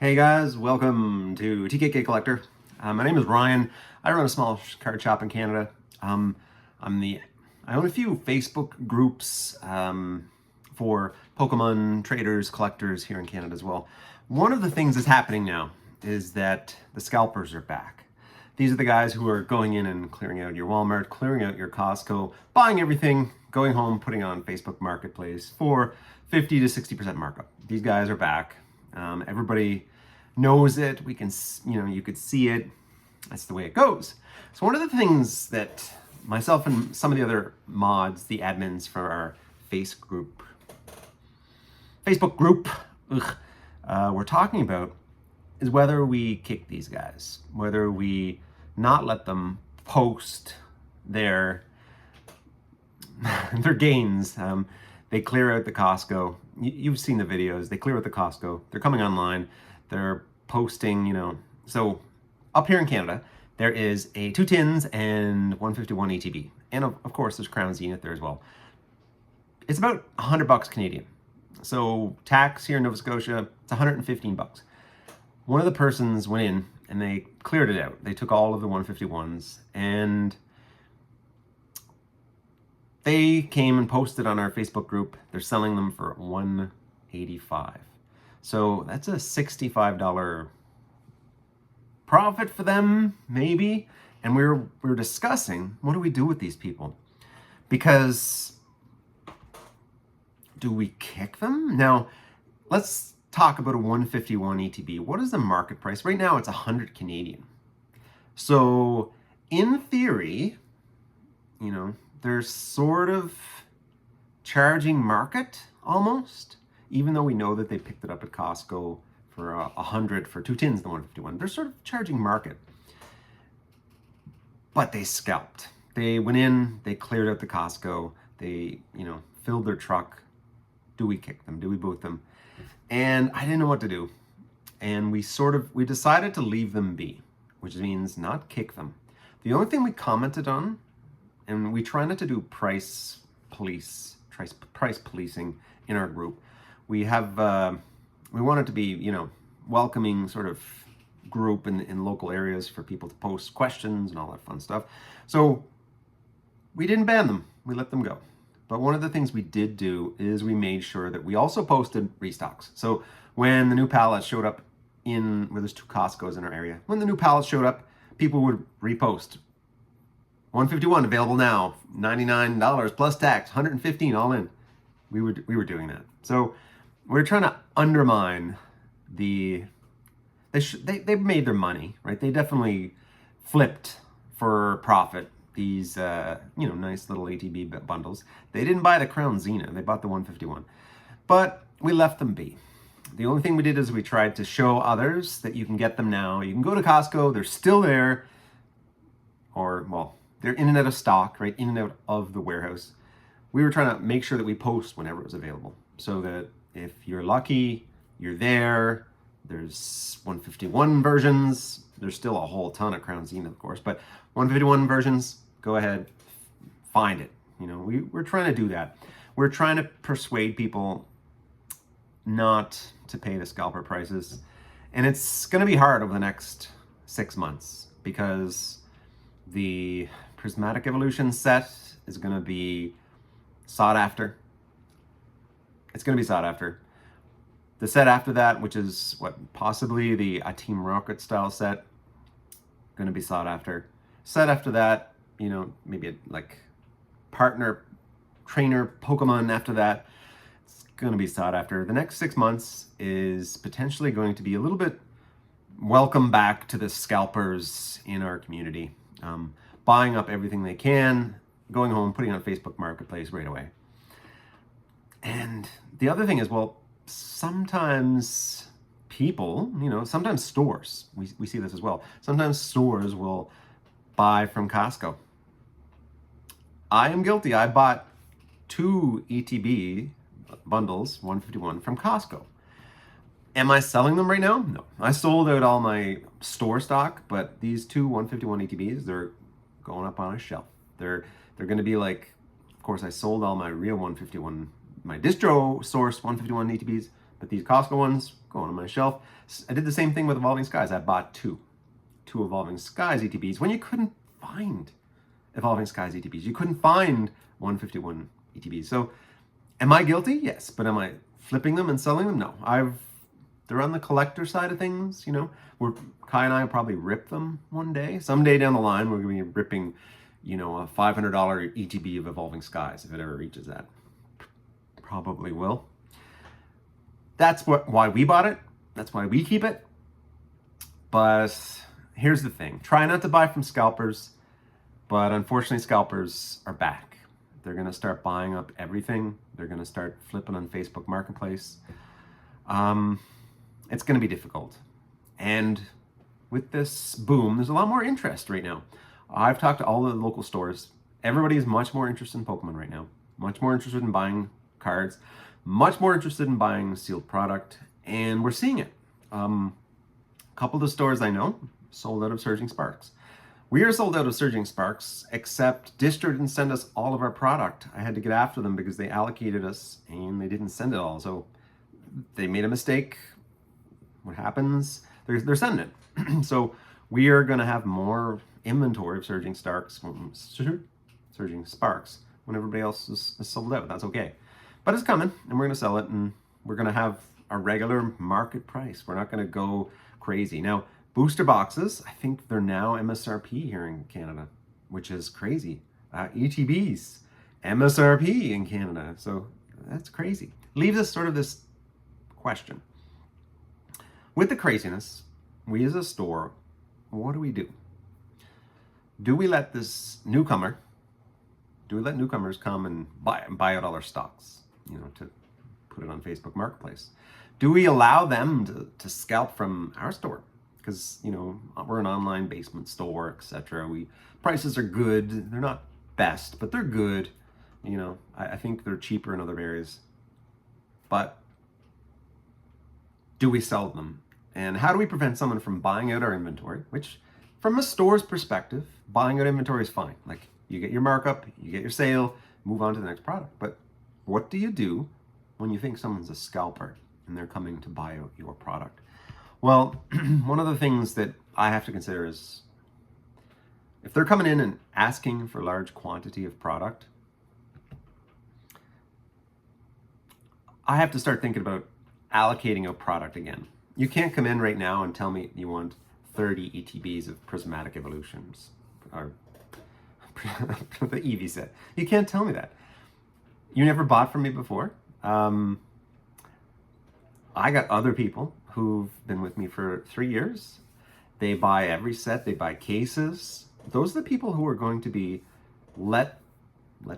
Hey guys, welcome to TKK Collector. My name is Ryan. I run a small card shop in Canada. Um, I own a few Facebook groups for Pokemon traders, collectors here in Canada as well. One of the things that's happening now is that the scalpers are back. These are the guys who are going in and clearing out your Walmart, clearing out your Costco, buying everything, going home, putting on Facebook Marketplace for 50 to 60% markup. These guys are back. Everybody knows it. We can, you could see it. That's the way it goes. So one of the things that myself and some of the other mods, the admins for our Facebook group, we're talking about is whether we kick these guys, whether we not let them post their their gains. They clear out the Costco. You've seen the videos. They clear out the Costco. They're coming online. They're posting, So up here in Canada, there is a 2 tins and 151 ATB. And of course, there's Crown Zenith there as well. It's about $100 Canadian. So tax here in Nova Scotia, it's 115 bucks. One of the persons went in and they cleared it out. They took all of the 151s and they came and posted on our Facebook group. They're selling them for $185. So that's a $65 profit for them, maybe. And we were discussing, what do we do with these people? Because do we kick them? Now, let's talk about a 151 ETB. What is the market price? Right now it's 100 Canadian. So in theory, they're sort of charging market almost, even though we know that they picked it up at Costco for 100 for 2 tins, the 151. They're sort of charging market. But they scalped. They went in, they cleared out the Costco, they, filled their truck. Do we kick them? Do we boot them? And I didn't know what to do. And we decided to leave them be, which means not kick them. The only thing we commented on, and we try not to do price policing in our group. We have, we want it to be, welcoming sort of group in local areas for people to post questions and all that fun stuff. So we didn't ban them, we let them go. But one of the things we did do is we made sure that we also posted restocks. So when the new pallets showed up where there's 2 Costco's in our area, when the new pallets showed up, people would repost. 151 available now, $99 plus tax, 115 all in. We were doing that. So we're trying to undermine they made their money, right? They definitely flipped for profit these nice little ATB bundles. They didn't buy the Crown Zenith, they bought the 151. But we left them be. The only thing we did is we tried to show others that you can get them now. You can go to Costco, they're still there, they're in and out of stock, right? In and out of the warehouse. We were trying to make sure that we post whenever it was available, so that if you're lucky, you're there. There's 151 versions. There's still a whole ton of Crown Zenith, of course, but 151 versions, go ahead, find it. We're trying to do that. We're trying to persuade people not to pay the scalper prices. And it's going to be hard over the next 6 months because the Prismatic Evolution set is going to be sought after. It's going to be sought after. The set after that, which is possibly the Team Rocket style set, going to be sought after. Set after that, maybe like partner trainer Pokemon after that, it's going to be sought after. The next 6 months is potentially going to be a little bit welcome back to the scalpers in our community. Buying up everything they can, going home, putting on Facebook Marketplace right away. And the other thing is, sometimes people, sometimes stores, we see this as well. Sometimes stores will buy from Costco. I am guilty. I bought 2 ETB bundles, 151, from Costco. Am I selling them right now? No. I sold out all my store stock, but these 2 151 ATBs, they're going up on a shelf. They're going to be like, of course, I sold all my real 151, my distro source 151 ATBs. But these Costco ones going on my shelf. I did the same thing with Evolving Skies. I bought two Evolving Skies ETBs when you couldn't find Evolving Skies ETBs. You couldn't find 151 ETBs. So am I guilty? Yes. But am I flipping them and selling them? No. They're on the collector side of things, you know. Kai and I will probably rip them one day. Someday down the line, we're going to be ripping, you know, a $500 ETB of Evolving Skies if it ever reaches that. Probably will. That's why we bought it. That's why we keep it. But here's the thing. Try not to buy from scalpers. But unfortunately, scalpers are back. They're going to start buying up everything. They're going to start flipping on Facebook Marketplace. It's going to be difficult. And with this boom, there's a lot more interest right now. I've talked to all the local stores. Everybody is much more interested in Pokemon right now. Much more interested in buying cards. Much more interested in buying sealed product. And we're seeing it. A couple of the stores I know sold out of Surging Sparks. We are sold out of Surging Sparks, except Distro didn't send us all of our product. I had to get after them because they allocated us and they didn't send it all. So they made a mistake. What happens? They're sending it. So we are going to have more inventory of Surging Sparks when everybody else is sold out. That's okay. But it's coming, and we're going to sell it, and we're going to have a regular market price. We're not going to go crazy. Now, booster boxes, I think they're now MSRP here in Canada, which is crazy. ETBs, MSRP in Canada. So that's crazy. Leaves us sort of this question. With the craziness, we as a store, what do we do? Do we let newcomers come and buy out all our stocks, you know, to put it on Facebook Marketplace? Do we allow them to scalp from our store? Because, you know, we're an online basement store, etc. Prices are good. They're not best, but they're good. You know, I think they're cheaper in other areas. But do we sell them? And how do we prevent someone from buying out our inventory? Which, from a store's perspective, buying out inventory is fine. Like, you get your markup, you get your sale, move on to the next product. But what do you do when you think someone's a scalper and they're coming to buy out your product? Well, one of the things that I have to consider is if they're coming in and asking for large quantity of product, I have to start thinking about allocating a product again. You can't come in right now and tell me you want 30 ETBs of Prismatic Evolutions or the Eevee set. You can't tell me that. You never bought from me before. I got other people who've been with me for 3 years. They buy every set. They buy cases. Those are the people who are going to be let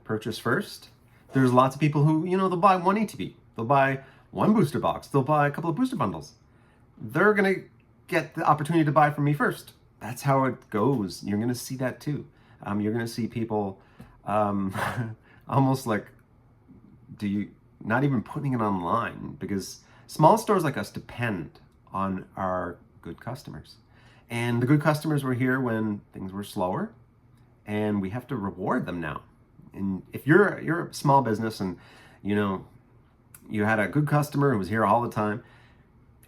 purchase first. There's lots of people who, you know, they'll buy one ETB. They'll buy one booster box. They'll buy a couple of booster bundles. They're going to get the opportunity to buy from me first. That's how it goes. You're going to see that too. You're going to see people almost like, not even putting it online, because small stores like us depend on our good customers. And the good customers were here when things were slower, and we have to reward them now. And if you're a small business and, you know, you had a good customer who was here all the time,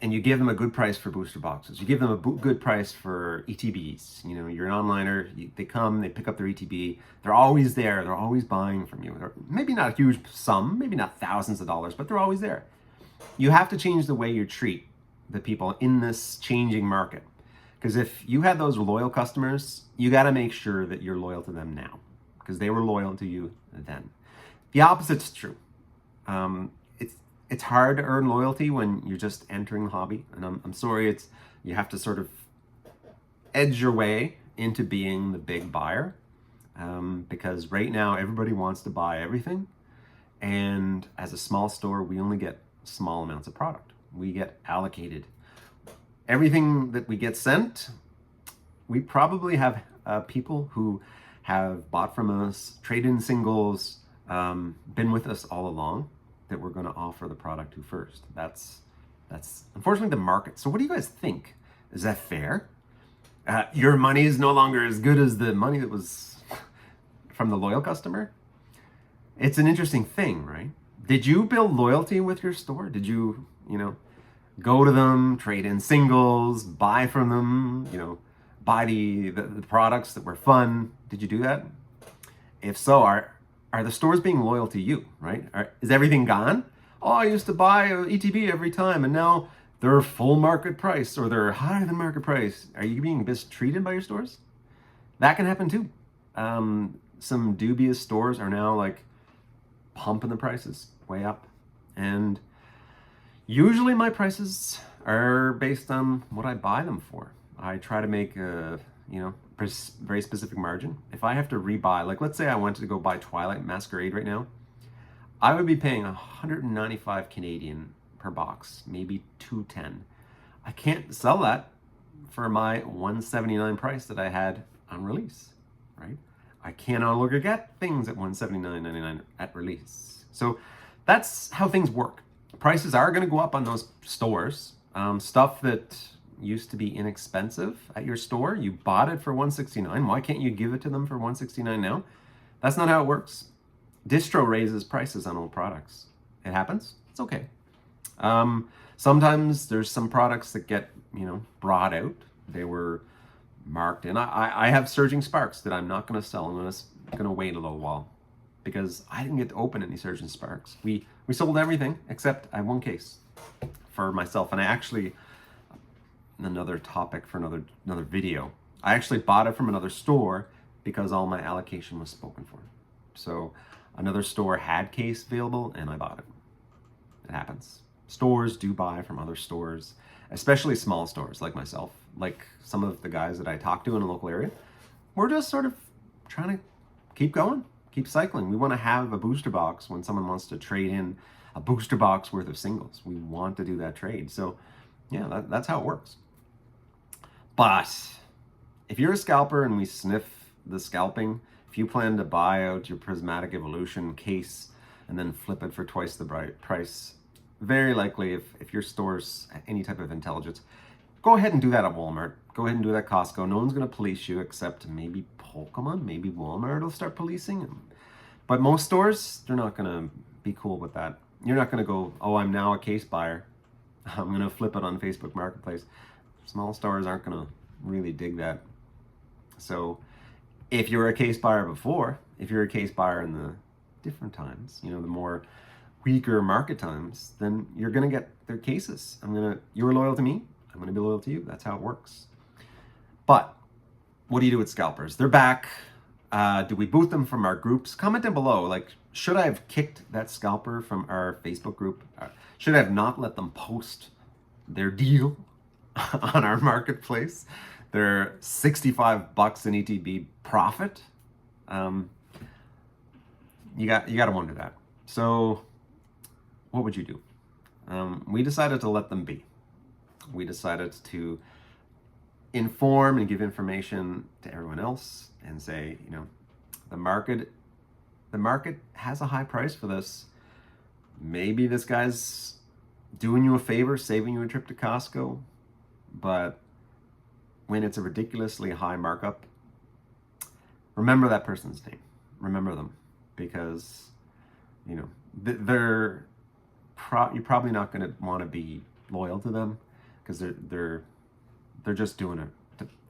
and you give them a good price for booster boxes, you give them a good price for ETBs. You know, you're an onliner, they come, they pick up their ETB, they're always there, they're always buying from you. Maybe not a huge sum, maybe not thousands of dollars, but they're always there. You have to change the way you treat the people in this changing market. Because if you had those loyal customers, you got to make sure that you're loyal to them now, because they were loyal to you then. The opposite's true. It's hard to earn loyalty when you're just entering the hobby, and I'm sorry, you have to sort of edge your way into being the big buyer, because right now everybody wants to buy everything, and as a small store, we only get small amounts of product. We get allocated. Everything that we get sent, we probably have people who have bought from us, traded in singles, been with us all along, that we're going to offer the product to first. That's unfortunately the market. So what do you guys think? Is that fair? Your money is no longer as good as the money that was from the loyal customer? It's an interesting thing, right? Did you build loyalty with your store? Did you go to them, trade in singles, buy from them, buy the products that were fun. Did you do that? If so, are the stores being loyal to you, right? Is everything gone? Oh, I used to buy a ETB every time, and now they're full market price or they're higher than market price. Are you being mistreated by your stores? That can happen too. Some dubious stores are now like pumping the prices way up. And usually my prices are based on what I buy them for. I try to make a, very specific margin. If I have to rebuy, like let's say I wanted to go buy Twilight Masquerade right now, I would be paying 195 Canadian per box, maybe 210. I can't sell that for my 179 price that I had on release, right? I can no longer get things at 179.99 at release. So that's how things work. Prices are going to go up on those stores. Stuff that used to be inexpensive at your store, you bought it for 169. Why can't you give it to them for 169 now? That's not how it works. Distro raises prices on old products. It happens. It's okay. Sometimes there's some products that get, brought out. They were marked in. I have Surging Sparks that I'm not going to sell. I'm going to wait a little while because I didn't get to open any Surging Sparks. We sold everything except I have one case for myself, and I actually, another topic for another video, I actually bought it from another store because all my allocation was spoken for. So another store had case available and I bought it. It happens. Stores do buy from other stores, especially small stores like myself, like some of the guys that I talk to in a local area. We're just sort of trying to keep going, keep cycling. We want to have a booster box when someone wants to trade in a booster box worth of singles. We want to do that trade. So yeah, that's how it works. But if you're a scalper and we sniff the scalping, if you plan to buy out your Prismatic Evolution case and then flip it for twice the price, very likely if your store's any type of intelligence, go ahead and do that at Walmart. Go ahead and do that at Costco. No one's going to police you except maybe Pokemon. Maybe Walmart will start policing them. But most stores, they're not going to be cool with that. You're not going to go, oh, I'm now a case buyer. I'm going to flip it on Facebook Marketplace. Small stores aren't going to really dig that. So if you're a case buyer before, if you're a case buyer in the different times, the more weaker market times, then you're going to get their cases. You're loyal to me, I'm going to be loyal to you. That's how it works. But what do you do with scalpers? They're back. Do we boot them from our groups? Comment down below. Like, should I have kicked that scalper from our Facebook group? Should I have not let them post their deal on our marketplace? Their $65 in ETB profit? You got to wonder that. So what would you do? We decided to let them be. We decided to inform and give information to everyone else and say, the market has a high price for this. Maybe this guy's doing you a favor, saving you a trip to Costco, but when it's a ridiculously high markup, remember that person's name. Remember them, because you're probably not going to want to be loyal to them because they're just doing it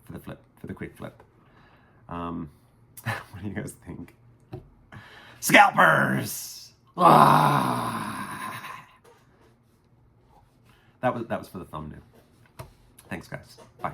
for the quick flip. What do you guys think? Scalpers! Ah! That was for the thumbnail. Thanks, guys. Bye.